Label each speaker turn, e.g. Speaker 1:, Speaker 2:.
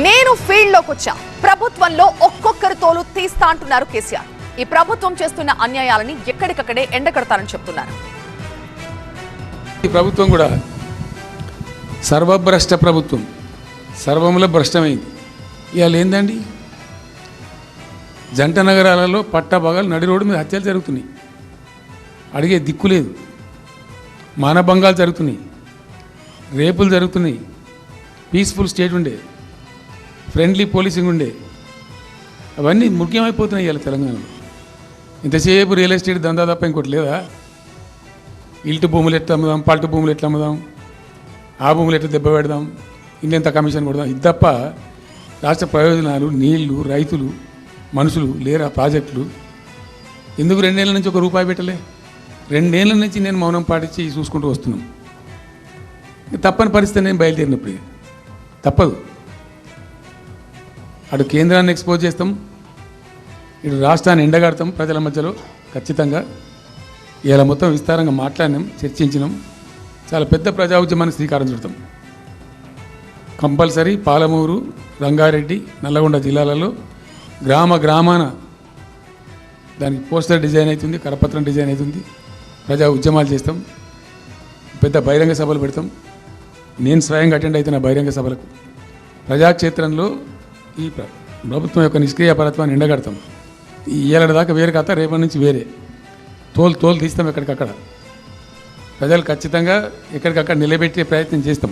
Speaker 1: నేను ఫీల్డ్ లోకి వచ్చా, ప్రభుత్వంలో ఒక్కొక్కరి తోలు తీస్తా అంటున్నారు కేసీఆర్. ఈ ప్రభుత్వం చేస్తున్న అన్యాయాలని ఎక్కడికక్కడే ఎండకడతారని చెప్తున్నారు.
Speaker 2: ఈ ప్రభుత్వం కూడా సర్వభ్రష్ట ప్రభుత్వం, సర్వముల భ్రష్టమైంది. ఇవాళ ఏందండి, జంట నగరాలలో పట్టభాగాలు నడి రోడ్డు మీద హత్యలు జరుగుతున్నాయి. అడిగే దిక్కు లేదు. మానభంగాలు జరుగుతున్నాయి, రేపులు జరుగుతున్నాయి. పీస్ఫుల్ స్టేట్ ఉండే, ఫ్రెండ్లీ పోలీసింగ్ ఉండే, అవన్నీ ముఖ్యమైపోతున్నాయి ఇవాళ తెలంగాణలో. ఇంతసేపు రియల్ ఎస్టేట్ దందా తప్ప ఇంకోటి లేదా? ఇల్టు భూములు ఎట్లా అమ్ముదాం, పల్టు భూములు ఎట్లా అమ్ముదాం, ఆ భూములు ఎట్లా దెబ్బ పెడదాం, ఇంకెంత కమిషన్ కొడదాం, ఇది తప్ప రాష్ట్ర ప్రయోజనాలు, నీళ్లు, రైతులు, మనుషులు లేరా? ప్రాజెక్టులు ఎందుకు 2 ఏళ్ళ నుంచి 1 రూపాయి పెట్టలే? 2 ఏళ్ళ నుంచి నేను మౌనం పాటించి చూసుకుంటూ వస్తున్నాం. తప్పని పరిస్థితి నేను బయలుదేరినప్పుడు తప్పదు. అటు కేంద్రాన్ని ఎక్స్పోజ్ చేస్తాం, ఇటు రాష్ట్రాన్ని ఎండగడతాం ప్రజల మధ్యలో. ఖచ్చితంగా ఇలా మొత్తం విస్తారంగా మాట్లాడినాం, చర్చించినాం. చాలా పెద్ద ప్రజా ఉద్యమాన్ని శ్రీకారం చుడతాం. కంపల్సరీ పాలమూరు, రంగారెడ్డి, నల్లగొండ జిల్లాలలో గ్రామాన దానికి పోస్టర్ డిజైన్ అవుతుంది, కరపత్రం డిజైన్ అవుతుంది. ప్రజా ఉద్యమాలు చేస్తాం, పెద్ద బహిరంగ సభలు పెడతాం. నేను స్వయంగా అటెండ్ అవుతున్న బహిరంగ సభలకు. ప్రజాక్షేత్రంలో ఈ ప్రభుత్వం యొక్క నిష్క్రియాపరత్వాన్ని ఎండగడతాం. ఈ ఏళ్ళ దాకా వేరే కథ, రేపటి నుంచి వేరే. తోలు తీస్తాం ఎక్కడికక్కడ. ప్రజలు ఖచ్చితంగా ఎక్కడికక్కడ నిలబెట్టే ప్రయత్నం చేస్తాం.